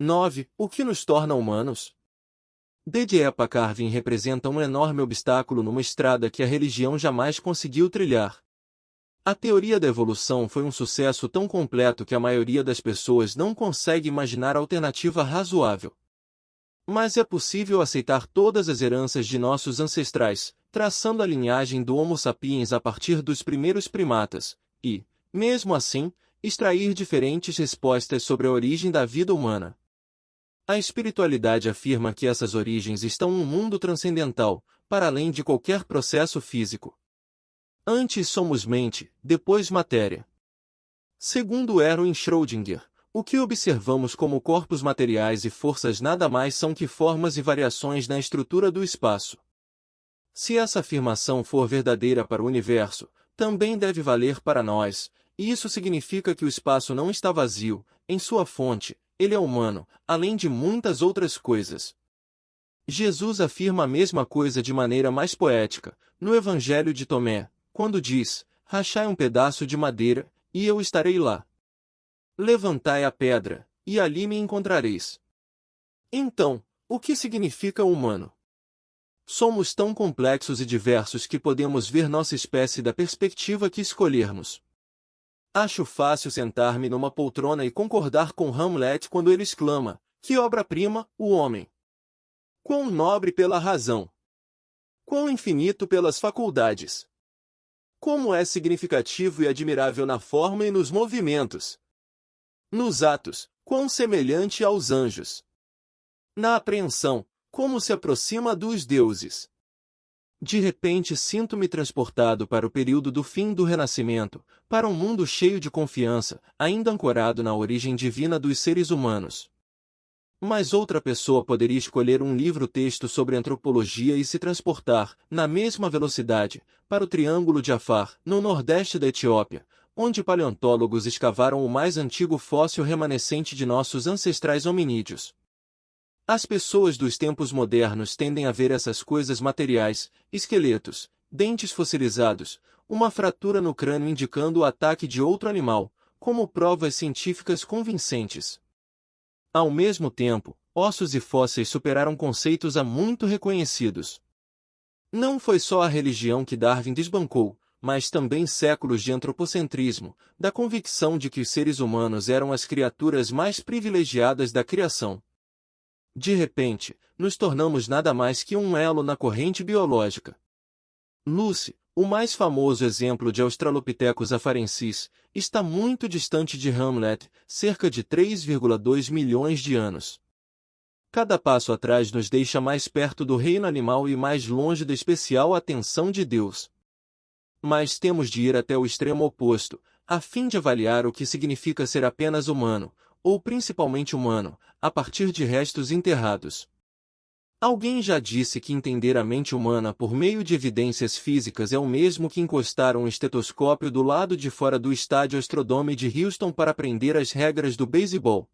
9. O que nos torna humanos? D.J. Carvin representa um enorme obstáculo numa estrada que a religião jamais conseguiu trilhar. A teoria da evolução foi um sucesso tão completo que a maioria das pessoas não consegue imaginar alternativa razoável. Mas é possível aceitar todas as heranças de nossos ancestrais, traçando a linhagem do Homo sapiens a partir dos primeiros primatas, e, mesmo assim, extrair diferentes respostas sobre a origem da vida humana. A espiritualidade afirma que essas origens estão num mundo transcendental, para além de qualquer processo físico. Antes somos mente, depois matéria. Segundo Erwin Schrödinger, o que observamos como corpos materiais e forças nada mais são que formas e variações na estrutura do espaço. Se essa afirmação for verdadeira para o universo, também deve valer para nós, e isso significa que o espaço não está vazio, em sua fonte, ele é humano, além de muitas outras coisas. Jesus afirma a mesma coisa de maneira mais poética, no Evangelho de Tomé, quando diz, rachai um pedaço de madeira, e eu estarei lá. Levantai a pedra, e ali me encontrareis. Então, o que significa humano? Somos tão complexos e diversos que podemos ver nossa espécie da perspectiva que escolhermos. Acho fácil sentar-me numa poltrona e concordar com Hamlet quando ele exclama, que obra-prima, o homem! Quão nobre pela razão! Quão infinito pelas faculdades! Como é significativo e admirável na forma e nos movimentos! Nos atos, quão semelhante aos anjos! Na apreensão, como se aproxima dos deuses! De repente sinto-me transportado para o período do fim do Renascimento, para um mundo cheio de confiança, ainda ancorado na origem divina dos seres humanos. Mas outra pessoa poderia escolher um livro-texto sobre antropologia e se transportar, na mesma velocidade, para o Triângulo de Afar, no nordeste da Etiópia, onde paleontólogos escavaram o mais antigo fóssil remanescente de nossos ancestrais hominídeos. As pessoas dos tempos modernos tendem a ver essas coisas materiais, esqueletos, dentes fossilizados, uma fratura no crânio indicando o ataque de outro animal, como provas científicas convincentes. Ao mesmo tempo, ossos e fósseis superaram conceitos há muito reconhecidos. Não foi só a religião que Darwin desbancou, mas também séculos de antropocentrismo, da convicção de que os seres humanos eram as criaturas mais privilegiadas da criação. De repente, nos tornamos nada mais que um elo na corrente biológica. Lucy, o mais famoso exemplo de Australopithecus afarensis, está muito distante de Hamlet, cerca de 3,2 milhões de anos. Cada passo atrás nos deixa mais perto do reino animal e mais longe da especial atenção de Deus. Mas temos de ir até o extremo oposto, a fim de avaliar o que significa ser apenas humano, ou principalmente humano, a partir de restos enterrados. Alguém já disse que entender a mente humana por meio de evidências físicas é o mesmo que encostar um estetoscópio do lado de fora do estádio Astrodome de Houston para aprender as regras do beisebol.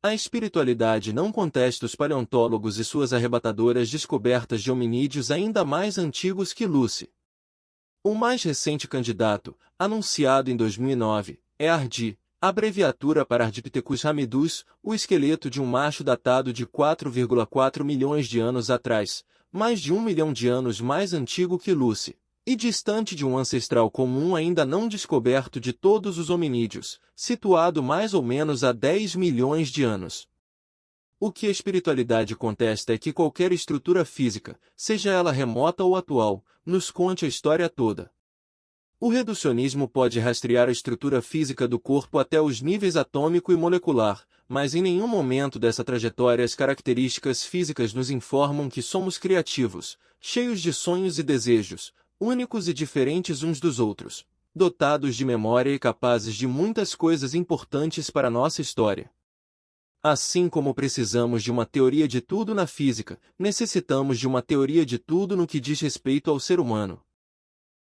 A espiritualidade não contesta os paleontólogos e suas arrebatadoras descobertas de hominídeos ainda mais antigos que Lucy. O mais recente candidato, anunciado em 2009, é Ardi, abreviatura para Ardipithecus ramidus, o esqueleto de um macho datado de 4,4 milhões de anos atrás, mais de 1 milhão de anos mais antigo que Lucy, e distante de um ancestral comum ainda não descoberto de todos os hominídeos, situado mais ou menos a 10 milhões de anos. O que a espiritualidade contesta é que qualquer estrutura física, seja ela remota ou atual, nos conte a história toda. O reducionismo pode rastrear a estrutura física do corpo até os níveis atômico e molecular, mas em nenhum momento dessa trajetória as características físicas nos informam que somos criativos, cheios de sonhos e desejos, únicos e diferentes uns dos outros, dotados de memória e capazes de muitas coisas importantes para nossa história. Assim como precisamos de uma teoria de tudo na física, necessitamos de uma teoria de tudo no que diz respeito ao ser humano.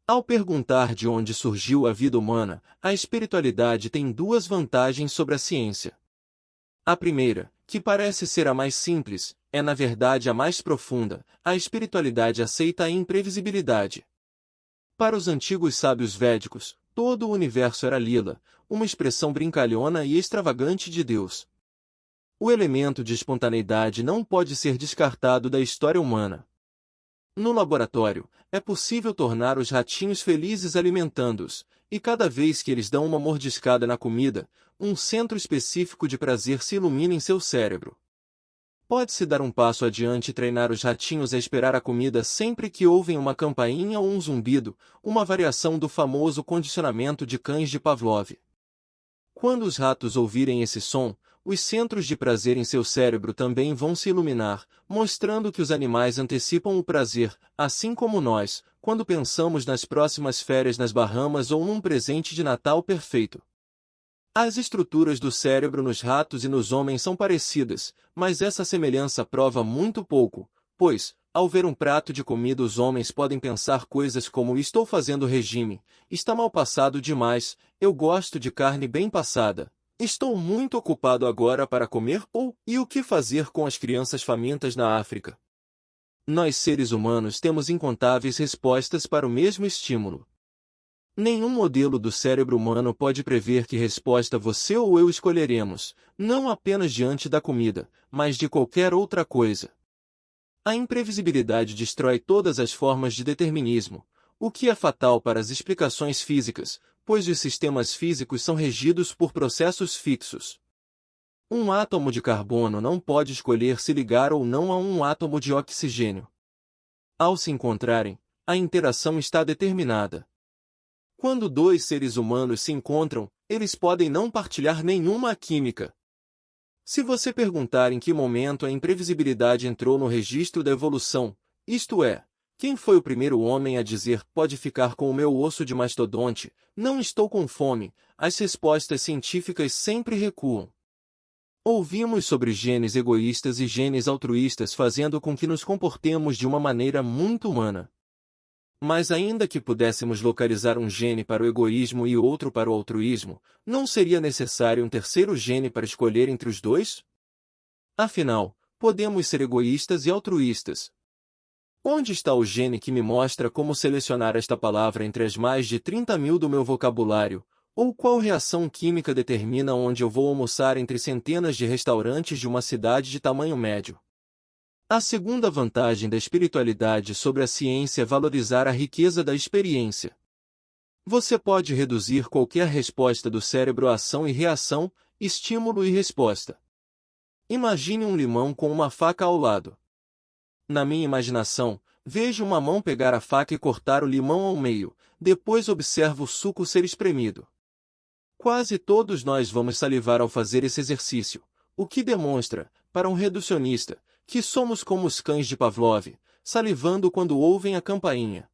Ao perguntar de onde surgiu a vida humana, a espiritualidade tem duas vantagens sobre a ciência. A primeira, que parece ser a mais simples, é na verdade a mais profunda. A espiritualidade aceita a imprevisibilidade. Para os antigos sábios védicos, todo o universo era lila, uma expressão brincalhona e extravagante de Deus. O elemento de espontaneidade não pode ser descartado da história humana. No laboratório, é possível tornar os ratinhos felizes alimentando-os, e cada vez que eles dão uma mordiscada na comida, um centro específico de prazer se ilumina em seu cérebro. Pode-se dar um passo adiante e treinar os ratinhos a esperar a comida sempre que ouvem uma campainha ou um zumbido, uma variação do famoso condicionamento de cães de Pavlov. Quando os ratos ouvirem esse som, os centros de prazer em seu cérebro também vão se iluminar, mostrando que os animais antecipam o prazer, assim como nós, quando pensamos nas próximas férias nas Bahamas ou num presente de Natal perfeito. As estruturas do cérebro nos ratos e nos homens são parecidas, mas essa semelhança prova muito pouco, pois, ao ver um prato de comida os homens podem pensar coisas como estou fazendo regime, está mal passado demais, eu gosto de carne bem passada, estou muito ocupado agora para comer ou e o que fazer com as crianças famintas na África. Nós seres humanos temos incontáveis respostas para o mesmo estímulo. Nenhum modelo do cérebro humano pode prever que resposta você ou eu escolheremos, não apenas diante da comida, mas de qualquer outra coisa. A imprevisibilidade destrói todas as formas de determinismo, o que é fatal para as explicações físicas, pois os sistemas físicos são regidos por processos fixos. Um átomo de carbono não pode escolher se ligar ou não a um átomo de oxigênio. Ao se encontrarem, a interação está determinada. Quando dois seres humanos se encontram, eles podem não partilhar nenhuma química. Se você perguntar em que momento a imprevisibilidade entrou no registro da evolução, isto é, quem foi o primeiro homem a dizer pode ficar com o meu osso de mastodonte, não estou com fome, as respostas científicas sempre recuam. Ouvimos sobre genes egoístas e genes altruístas fazendo com que nos comportemos de uma maneira muito humana. Mas ainda que pudéssemos localizar um gene para o egoísmo e outro para o altruísmo, não seria necessário um terceiro gene para escolher entre os dois? Afinal, podemos ser egoístas e altruístas. Onde está o gene que me mostra como selecionar esta palavra entre as mais de 30.000 do meu vocabulário, ou qual reação química determina onde eu vou almoçar entre centenas de restaurantes de uma cidade de tamanho médio? A segunda vantagem da espiritualidade sobre a ciência é valorizar a riqueza da experiência. Você pode reduzir qualquer resposta do cérebro a ação e reação, estímulo e resposta. Imagine um limão com uma faca ao lado. Na minha imaginação, vejo uma mão pegar a faca e cortar o limão ao meio, depois observo o suco ser espremido. Quase todos nós vamos salivar ao fazer esse exercício, o que demonstra, para um reducionista, que somos como os cães de Pavlov, salivando quando ouvem a campainha.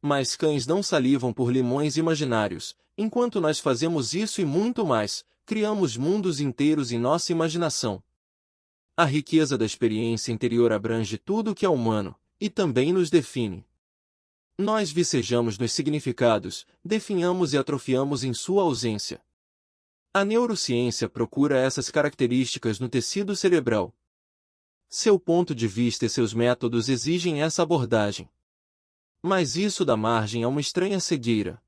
Mas cães não salivam por limões imaginários, enquanto nós fazemos isso e muito mais, criamos mundos inteiros em nossa imaginação. A riqueza da experiência interior abrange tudo o que é humano, e também nos define. Nós vicejamos nos significados, definhamos e atrofiamos em sua ausência. A neurociência procura essas características no tecido cerebral. Seu ponto de vista e seus métodos exigem essa abordagem. Mas isso dá margem a uma estranha cegueira.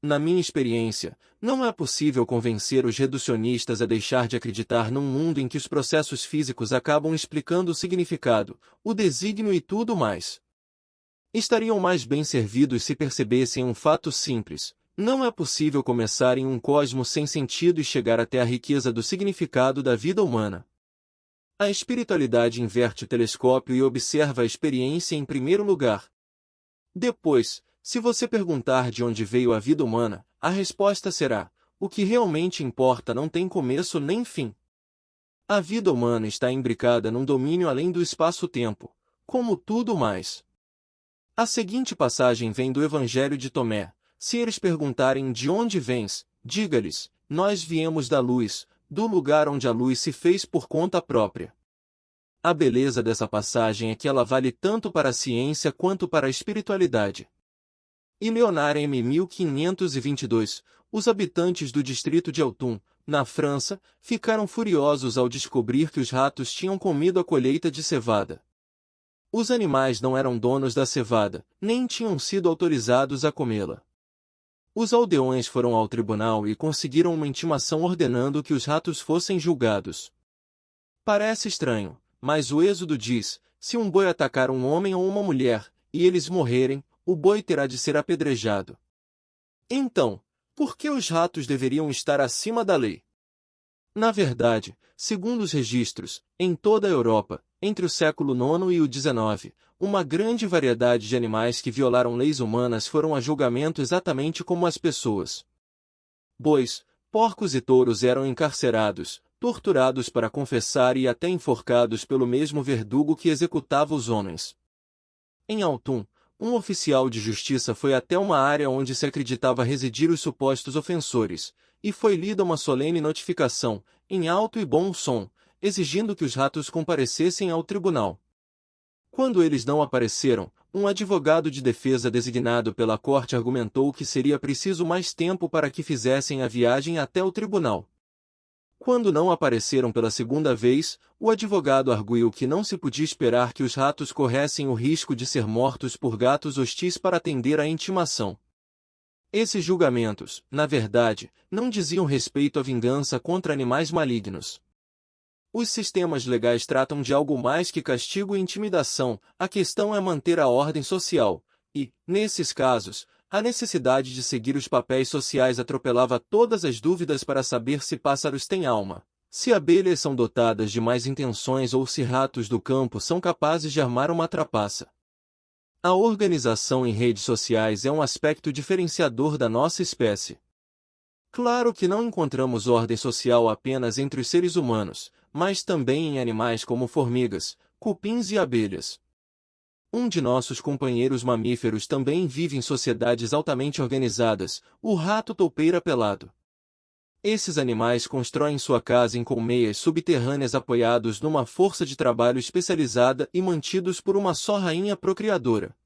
Na minha experiência, não é possível convencer os reducionistas a deixar de acreditar num mundo em que os processos físicos acabam explicando o significado, o desígnio e tudo mais. Estariam mais bem servidos se percebessem um fato simples: não é possível começar em um cosmos sem sentido e chegar até a riqueza do significado da vida humana. A espiritualidade inverte o telescópio e observa a experiência em primeiro lugar. Depois, se você perguntar de onde veio a vida humana, a resposta será: o que realmente importa não tem começo nem fim. A vida humana está imbricada num domínio além do espaço-tempo, como tudo mais. A seguinte passagem vem do Evangelho de Tomé: se eles perguntarem de onde vens, diga-lhes, nós viemos da luz, do lugar onde a luz se fez por conta própria. A beleza dessa passagem é que ela vale tanto para a ciência quanto para a espiritualidade. Em Leonard M. 1522, os habitantes do distrito de Autun, na França, ficaram furiosos ao descobrir que os ratos tinham comido a colheita de cevada. Os animais não eram donos da cevada, nem tinham sido autorizados a comê-la. Os aldeões foram ao tribunal e conseguiram uma intimação ordenando que os ratos fossem julgados. Parece estranho, mas o Êxodo diz: se um boi atacar um homem ou uma mulher, e eles morrerem, o boi terá de ser apedrejado. Então, por que os ratos deveriam estar acima da lei? Na verdade, segundo os registros, em toda a Europa, entre o século IX e o XIX, uma grande variedade de animais que violaram leis humanas foram a julgamento exatamente como as pessoas. Bois, porcos e touros eram encarcerados, torturados para confessar e até enforcados pelo mesmo verdugo que executava os homens. Em Autun, um oficial de justiça foi até uma área onde se acreditava residir os supostos ofensores, e foi lida uma solene notificação, em alto e bom som, exigindo que os ratos comparecessem ao tribunal. Quando eles não apareceram, um advogado de defesa designado pela corte argumentou que seria preciso mais tempo para que fizessem a viagem até o tribunal. Quando não apareceram pela segunda vez, o advogado arguiu que não se podia esperar que os ratos corressem o risco de ser mortos por gatos hostis para atender à intimação. Esses julgamentos, na verdade, não diziam respeito à vingança contra animais malignos. Os sistemas legais tratam de algo mais que castigo e intimidação, a questão é manter a ordem social, e, nesses casos, a necessidade de seguir os papéis sociais atropelava todas as dúvidas para saber se pássaros têm alma, se abelhas são dotadas de mais intenções ou se ratos do campo são capazes de armar uma trapaça. A organização em redes sociais é um aspecto diferenciador da nossa espécie. Claro que não encontramos ordem social apenas entre os seres humanos, mas também em animais como formigas, cupins e abelhas. Um de nossos companheiros mamíferos também vive em sociedades altamente organizadas, o rato toupeira pelado. Esses animais constroem sua casa em colmeias subterrâneas apoiados numa força de trabalho especializada e mantidos por uma só rainha procriadora.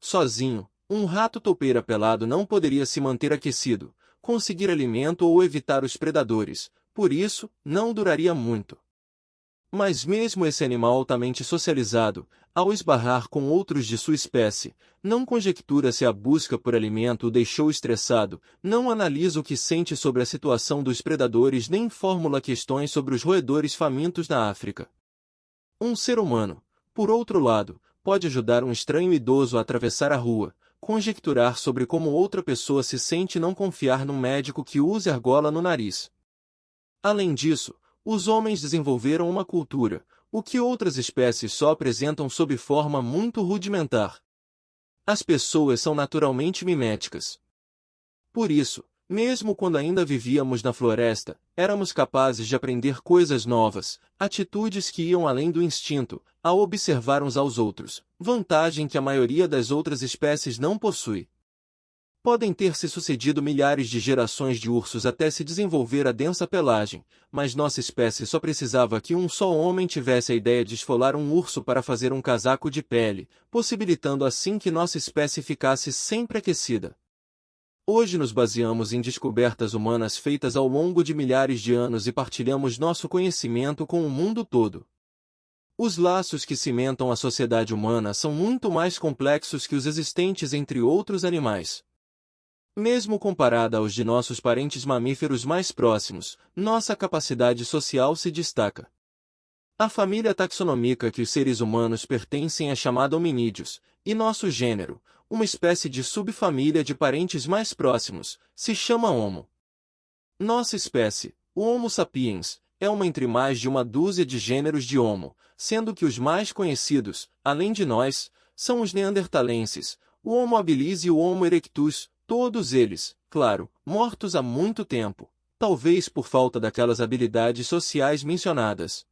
Sozinho, um rato toupeira pelado não poderia se manter aquecido, conseguir alimento ou evitar os predadores, por isso, não duraria muito. Mas mesmo esse animal altamente socializado, ao esbarrar com outros de sua espécie, não conjectura se a busca por alimento o deixou estressado, não analisa o que sente sobre a situação dos predadores nem formula questões sobre os roedores famintos na África. Um ser humano, por outro lado, pode ajudar um estranho idoso a atravessar a rua, conjecturar sobre como outra pessoa se sente e não confiar num médico que use argola no nariz. Além disso, os homens desenvolveram uma cultura, o que outras espécies só apresentam sob forma muito rudimentar. As pessoas são naturalmente miméticas. Por isso, mesmo quando ainda vivíamos na floresta, éramos capazes de aprender coisas novas, atitudes que iam além do instinto, ao observar uns aos outros, vantagem que a maioria das outras espécies não possui. Podem ter se sucedido milhares de gerações de ursos até se desenvolver a densa pelagem, mas nossa espécie só precisava que um só homem tivesse a ideia de esfolar um urso para fazer um casaco de pele, possibilitando assim que nossa espécie ficasse sempre aquecida. Hoje nos baseamos em descobertas humanas feitas ao longo de milhares de anos e partilhamos nosso conhecimento com o mundo todo. Os laços que cimentam a sociedade humana são muito mais complexos que os existentes entre outros animais. Mesmo comparada aos de nossos parentes mamíferos mais próximos, nossa capacidade social se destaca. A família taxonômica que os seres humanos pertencem é chamada hominídeos, e nosso gênero, uma espécie de subfamília de parentes mais próximos, se chama Homo. Nossa espécie, o Homo sapiens, é uma entre mais de uma dúzia de gêneros de Homo, sendo que os mais conhecidos, além de nós, são os neandertalenses, o Homo habilis e o Homo erectus, todos eles, claro, mortos há muito tempo, talvez por falta daquelas habilidades sociais mencionadas.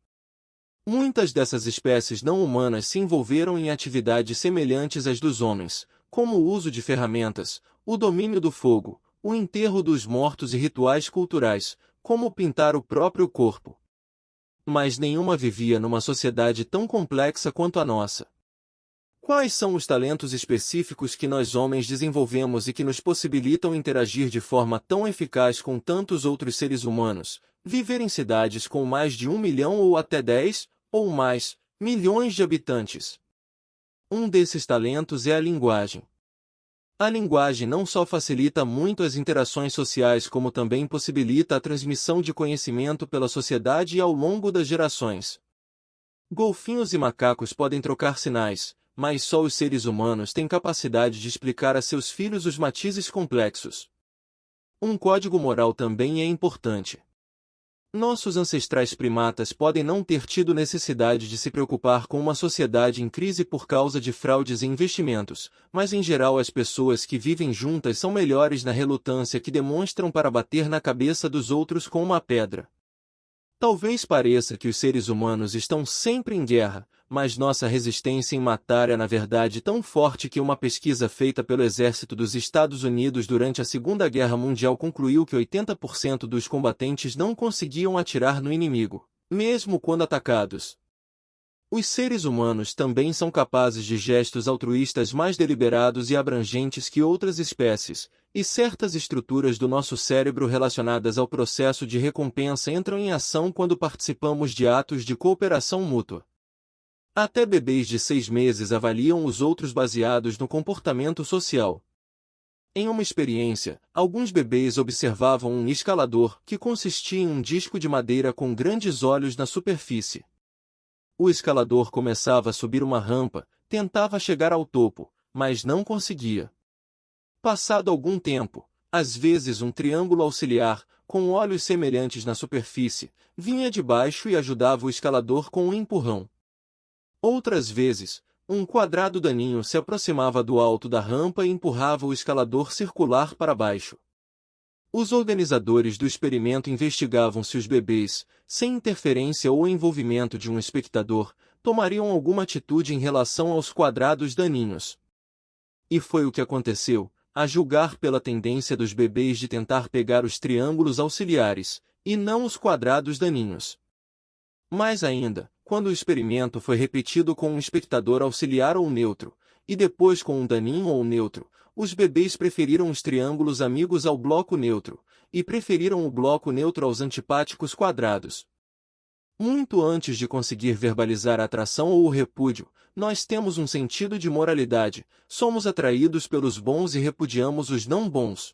Muitas dessas espécies não humanas se envolveram em atividades semelhantes às dos homens, como o uso de ferramentas, o domínio do fogo, o enterro dos mortos e rituais culturais, como pintar o próprio corpo. Mas nenhuma vivia numa sociedade tão complexa quanto a nossa. Quais são os talentos específicos que nós homens desenvolvemos e que nos possibilitam interagir de forma tão eficaz com tantos outros seres humanos, viver em cidades com mais de 1 milhão ou até 10, ou mais, milhões de habitantes? Um desses talentos é a linguagem. A linguagem não só facilita muito as interações sociais como também possibilita a transmissão de conhecimento pela sociedade e ao longo das gerações. Golfinhos e macacos podem trocar sinais, mas só os seres humanos têm capacidade de explicar a seus filhos os matizes complexos. Um código moral também é importante. Nossos ancestrais primatas podem não ter tido necessidade de se preocupar com uma sociedade em crise por causa de fraudes em investimentos, mas em geral as pessoas que vivem juntas são melhores na relutância que demonstram para bater na cabeça dos outros com uma pedra. Talvez pareça que os seres humanos estão sempre em guerra, mas nossa resistência em matar é na verdade tão forte que uma pesquisa feita pelo Exército dos Estados Unidos durante a Segunda Guerra Mundial concluiu que 80% dos combatentes não conseguiam atirar no inimigo, mesmo quando atacados. Os seres humanos também são capazes de gestos altruístas mais deliberados e abrangentes que outras espécies, e certas estruturas do nosso cérebro relacionadas ao processo de recompensa entram em ação quando participamos de atos de cooperação mútua. Até bebês de 6 meses avaliam os outros baseados no comportamento social. Em uma experiência, alguns bebês observavam um escalador que consistia em um disco de madeira com grandes olhos na superfície. O escalador começava a subir uma rampa, tentava chegar ao topo, mas não conseguia. Passado algum tempo, às vezes um triângulo auxiliar, com olhos semelhantes na superfície, vinha de baixo e ajudava o escalador com um empurrão. Outras vezes, um quadrado daninho se aproximava do alto da rampa e empurrava o escalador circular para baixo. Os organizadores do experimento investigavam se os bebês, sem interferência ou envolvimento de um espectador, tomariam alguma atitude em relação aos quadrados daninhos. E foi o que aconteceu, a julgar pela tendência dos bebês de tentar pegar os triângulos auxiliares, e não os quadrados daninhos. Mais ainda, quando o experimento foi repetido com um espectador auxiliar ou neutro, e depois com um daninho ou neutro, os bebês preferiram os triângulos amigos ao bloco neutro, e preferiram o bloco neutro aos antipáticos quadrados. Muito antes de conseguir verbalizar a atração ou o repúdio, nós temos um sentido de moralidade, somos atraídos pelos bons e repudiamos os não bons.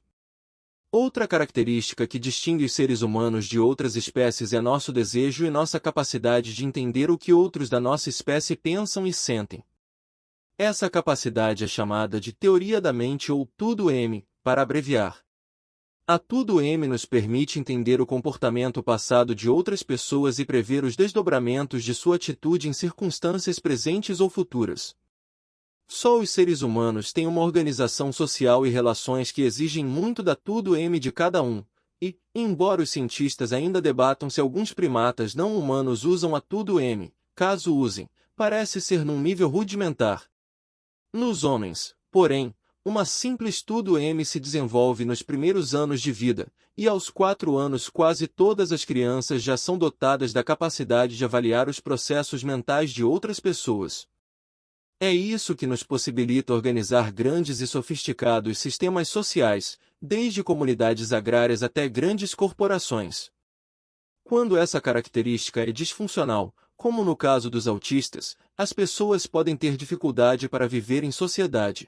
Outra característica que distingue os seres humanos de outras espécies é nosso desejo e nossa capacidade de entender o que outros da nossa espécie pensam e sentem. Essa capacidade é chamada de teoria da mente ou tudo-M, para abreviar. A tudo-M nos permite entender o comportamento passado de outras pessoas e prever os desdobramentos de sua atitude em circunstâncias presentes ou futuras. Só os seres humanos têm uma organização social e relações que exigem muito da tudo-M de cada um, e, embora os cientistas ainda debatam se alguns primatas não humanos usam a tudo-M, caso usem, parece ser num nível rudimentar. Nos homens, porém, uma simples tudo-M se desenvolve nos primeiros anos de vida, e aos 4 anos quase todas as crianças já são dotadas da capacidade de avaliar os processos mentais de outras pessoas. É isso que nos possibilita organizar grandes e sofisticados sistemas sociais, desde comunidades agrárias até grandes corporações. Quando essa característica é disfuncional, como no caso dos autistas, as pessoas podem ter dificuldade para viver em sociedade.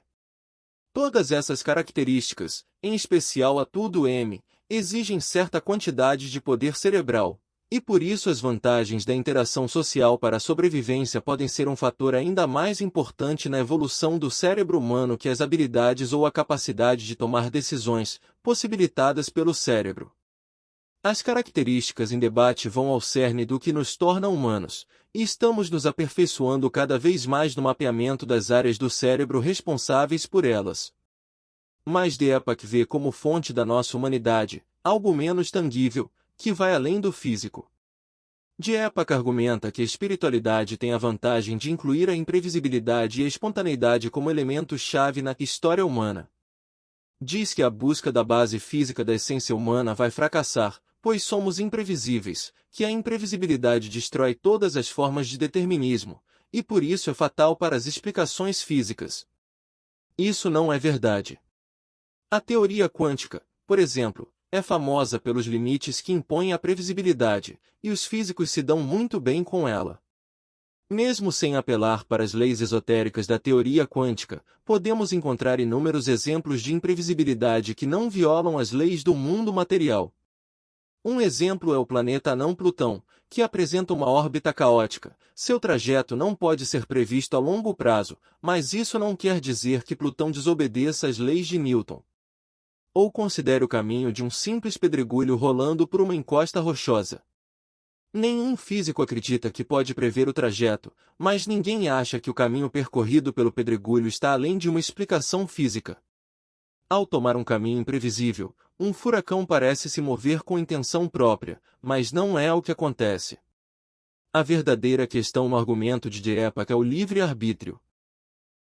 Todas essas características, em especial a tudo-M, exigem certa quantidade de poder cerebral, e por isso as vantagens da interação social para a sobrevivência podem ser um fator ainda mais importante na evolução do cérebro humano que as habilidades ou a capacidade de tomar decisões, possibilitadas pelo cérebro. As características em debate vão ao cerne do que nos torna humanos, e estamos nos aperfeiçoando cada vez mais no mapeamento das áreas do cérebro responsáveis por elas. Mas Deepak vê como fonte da nossa humanidade, algo menos tangível, que vai além do físico. Deepak argumenta que a espiritualidade tem a vantagem de incluir a imprevisibilidade e a espontaneidade como elementos-chave na história humana. Diz que a busca da base física da essência humana vai fracassar, pois somos imprevisíveis, que a imprevisibilidade destrói todas as formas de determinismo, e por isso é fatal para as explicações físicas. Isso não é verdade. A teoria quântica, por exemplo, é famosa pelos limites que impõe a previsibilidade, e os físicos se dão muito bem com ela. Mesmo sem apelar para as leis esotéricas da teoria quântica, podemos encontrar inúmeros exemplos de imprevisibilidade que não violam as leis do mundo material. Um exemplo é o planeta anão Plutão, que apresenta uma órbita caótica. Seu trajeto não pode ser previsto a longo prazo, mas isso não quer dizer que Plutão desobedeça às leis de Newton. Ou considere o caminho de um simples pedregulho rolando por uma encosta rochosa. Nenhum físico acredita que pode prever o trajeto, mas ninguém acha que o caminho percorrido pelo pedregulho está além de uma explicação física. Ao tomar um caminho imprevisível, um furacão parece se mover com intenção própria, mas não é o que acontece. A verdadeira questão no argumento de Diepak é o livre-arbítrio.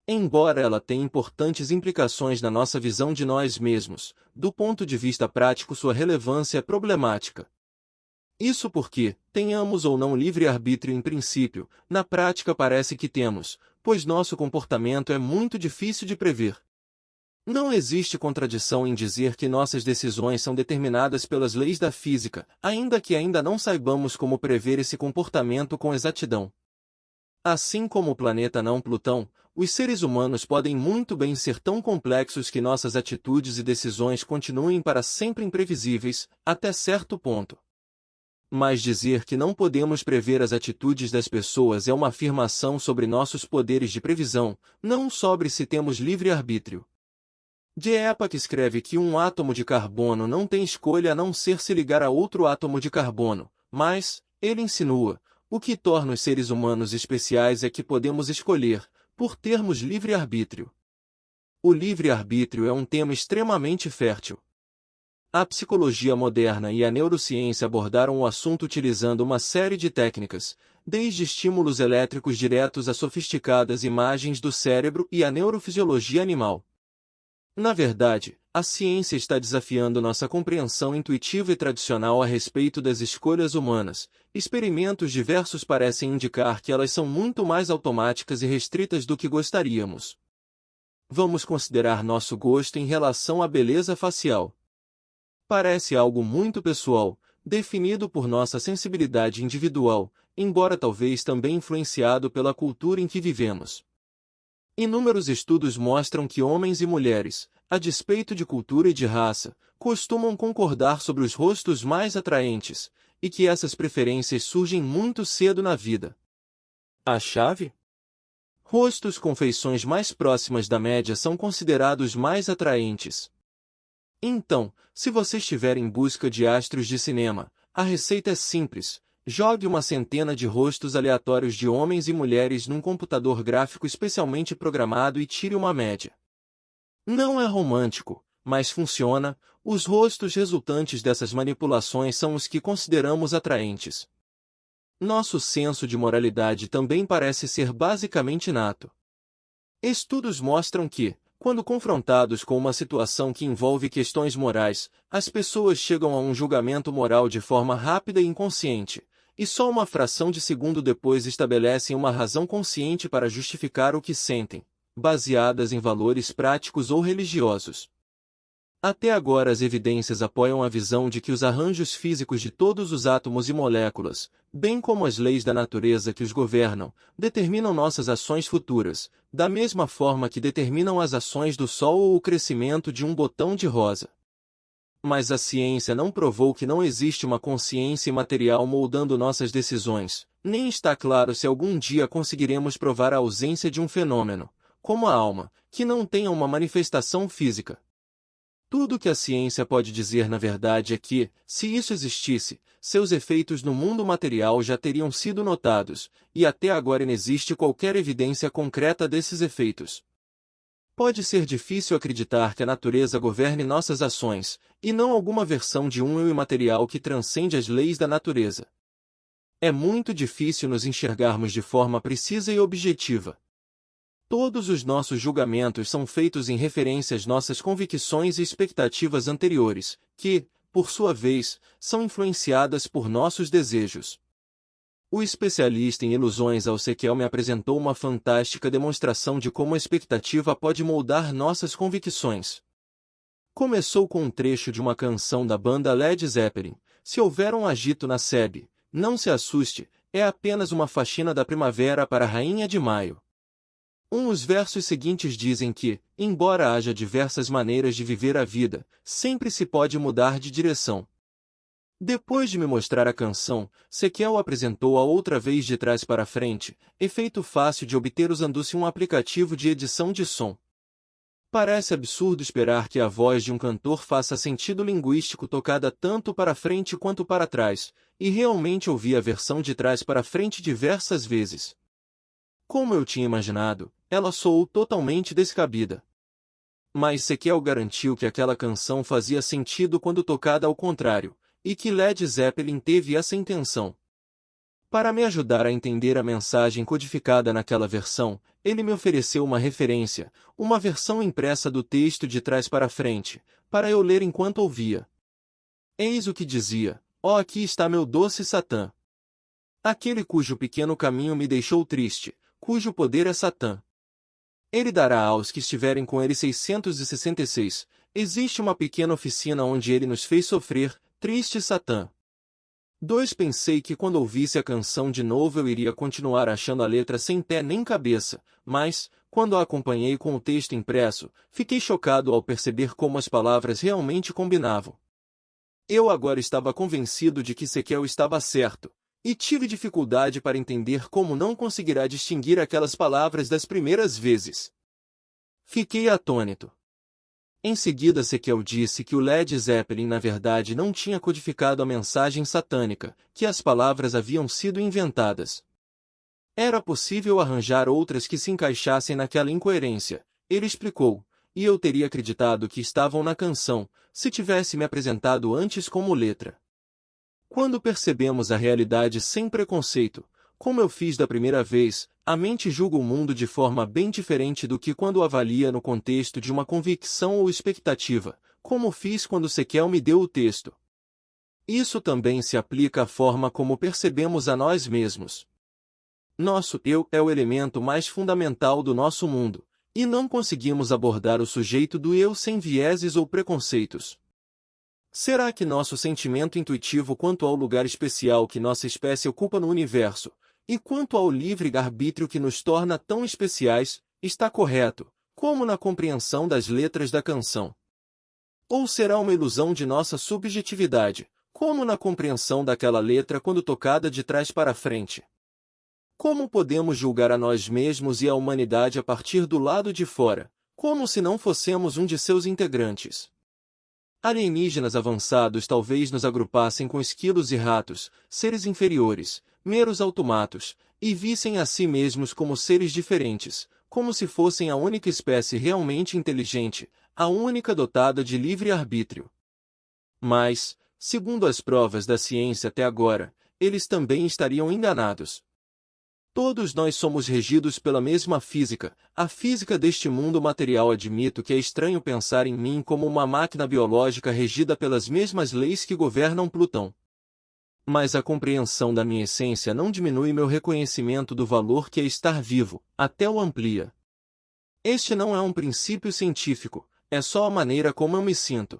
Embora ela tenha importantes implicações na nossa visão de nós mesmos, do ponto de vista prático sua relevância é problemática. Isso porque, tenhamos ou não livre-arbítrio em princípio, na prática parece que temos, pois nosso comportamento é muito difícil de prever. Não existe contradição em dizer que nossas decisões são determinadas pelas leis da física, ainda que ainda não saibamos como prever esse comportamento com exatidão. Assim como o planeta não Plutão, os seres humanos podem muito bem ser tão complexos que nossas atitudes e decisões continuem para sempre imprevisíveis, até certo ponto. Mas dizer que não podemos prever as atitudes das pessoas é uma afirmação sobre nossos poderes de previsão, não sobre se temos livre-arbítrio. Diepak escreve que um átomo de carbono não tem escolha a não ser se ligar a outro átomo de carbono, mas, ele insinua, o que torna os seres humanos especiais é que podemos escolher, por termos livre-arbítrio. O livre-arbítrio é um tema extremamente fértil. A psicologia moderna e a neurociência abordaram o assunto utilizando uma série de técnicas, desde estímulos elétricos diretos a sofisticadas imagens do cérebro e a neurofisiologia animal. Na verdade, a ciência está desafiando nossa compreensão intuitiva e tradicional a respeito das escolhas humanas. Experimentos diversos parecem indicar que elas são muito mais automáticas e restritas do que gostaríamos. Vamos considerar nosso gosto em relação à beleza facial. Parece algo muito pessoal, definido por nossa sensibilidade individual, embora talvez também influenciado pela cultura em que vivemos. Inúmeros estudos mostram que homens e mulheres, a despeito de cultura e de raça, costumam concordar sobre os rostos mais atraentes, e que essas preferências surgem muito cedo na vida. A chave? Rostos com feições mais próximas da média são considerados mais atraentes. Então, se você estiver em busca de astros de cinema, a receita é simples. Jogue uma centena de rostos aleatórios de homens e mulheres num computador gráfico especialmente programado e tire uma média. Não é romântico, mas funciona. Os rostos resultantes dessas manipulações são os que consideramos atraentes. Nosso senso de moralidade também parece ser basicamente inato. Estudos mostram que, quando confrontados com uma situação que envolve questões morais, as pessoas chegam a um julgamento moral de forma rápida e inconsciente, e só uma fração de segundo depois estabelecem uma razão consciente para justificar o que sentem, baseadas em valores práticos ou religiosos. Até agora as evidências apoiam a visão de que os arranjos físicos de todos os átomos e moléculas, bem como as leis da natureza que os governam, determinam nossas ações futuras, da mesma forma que determinam as ações do Sol ou o crescimento de um botão de rosa. Mas a ciência não provou que não existe uma consciência imaterial moldando nossas decisões, nem está claro se algum dia conseguiremos provar a ausência de um fenômeno, como a alma, que não tenha uma manifestação física. Tudo que a ciência pode dizer na verdade é que, se isso existisse, seus efeitos no mundo material já teriam sido notados, e até agora não existe qualquer evidência concreta desses efeitos. Pode ser difícil acreditar que a natureza governe nossas ações, e não alguma versão de um eu imaterial que transcende as leis da natureza. É muito difícil nos enxergarmos de forma precisa e objetiva. Todos os nossos julgamentos são feitos em referência às nossas convicções e expectativas anteriores, que, por sua vez, são influenciadas por nossos desejos. O especialista em ilusões Alsequel me apresentou uma fantástica demonstração de como a expectativa pode moldar nossas convicções. Começou com um trecho de uma canção da banda Led Zeppelin. Se houver um agito na sebe, não se assuste, é apenas uma faxina da primavera para a rainha de maio. Os versos seguintes dizem que, embora haja diversas maneiras de viver a vida, sempre se pode mudar de direção. Depois de me mostrar a canção, Sequel apresentou-a outra vez de trás para frente, efeito fácil de obter usando-se um aplicativo de edição de som. Parece absurdo esperar que a voz de um cantor faça sentido linguístico tocada tanto para frente quanto para trás, e realmente ouvi a versão de trás para frente diversas vezes. Como eu tinha imaginado, ela soou totalmente descabida. Mas Sequel garantiu que aquela canção fazia sentido quando tocada ao contrário, e que Led Zeppelin teve essa intenção. Para me ajudar a entender a mensagem codificada naquela versão, ele me ofereceu uma referência, uma versão impressa do texto de trás para frente, para eu ler enquanto ouvia. Eis o que dizia: "Ó, aqui está meu doce Satã. Aquele cujo pequeno caminho me deixou triste, cujo poder é Satã. Ele dará aos que estiverem com ele 666. Existe uma pequena oficina onde ele nos fez sofrer, triste Satã." 2. Pensei que quando ouvisse a canção de novo eu iria continuar achando a letra sem pé nem cabeça, mas, quando a acompanhei com o texto impresso, fiquei chocado ao perceber como as palavras realmente combinavam. Eu agora estava convencido de que Sequel estava certo, e tive dificuldade para entender como não conseguirá distinguir aquelas palavras das primeiras vezes. Fiquei atônito. Em seguida Sequel disse que o Led Zeppelin na verdade não tinha codificado a mensagem satânica, que as palavras haviam sido inventadas. Era possível arranjar outras que se encaixassem naquela incoerência, ele explicou, e eu teria acreditado que estavam na canção, se tivesse me apresentado antes como letra. Quando percebemos a realidade sem preconceito, como eu fiz da primeira vez, a mente julga o mundo de forma bem diferente do que quando o avalia no contexto de uma convicção ou expectativa, como fiz quando Sequel me deu o texto. Isso também se aplica à forma como percebemos a nós mesmos. Nosso eu é o elemento mais fundamental do nosso mundo, e não conseguimos abordar o sujeito do eu sem vieses ou preconceitos. Será que nosso sentimento intuitivo quanto ao lugar especial que nossa espécie ocupa no universo, e quanto ao livre-arbítrio que nos torna tão especiais, está correto, como na compreensão das letras da canção? Ou será uma ilusão de nossa subjetividade, como na compreensão daquela letra quando tocada de trás para frente? Como podemos julgar a nós mesmos e a humanidade a partir do lado de fora, como se não fossemos um de seus integrantes? Alienígenas avançados talvez nos agrupassem com esquilos e ratos, seres inferiores, meros automatos, e vissem a si mesmos como seres diferentes, como se fossem a única espécie realmente inteligente, a única dotada de livre-arbítrio. Mas, segundo as provas da ciência até agora, eles também estariam enganados. Todos nós somos regidos pela mesma física, a física deste mundo material. Admito que é estranho pensar em mim como uma máquina biológica regida pelas mesmas leis que governam Plutão. Mas a compreensão da minha essência não diminui meu reconhecimento do valor que é estar vivo, até o amplia. Este não é um princípio científico, é só a maneira como eu me sinto.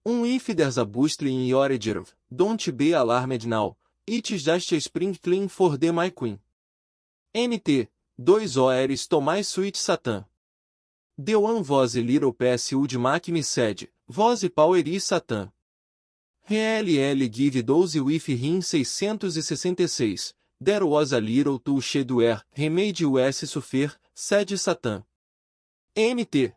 If there's a bustling in your reserve, don't be alarmed now, it's just a spring clean for the my queen. NT, 2 ORs Tomás Sweet Satan. The one was a little piece would make me sad, was power is Satan. RLL give 12 with him 666, there was a little to shed where, remade us suffer, said Satan. NT,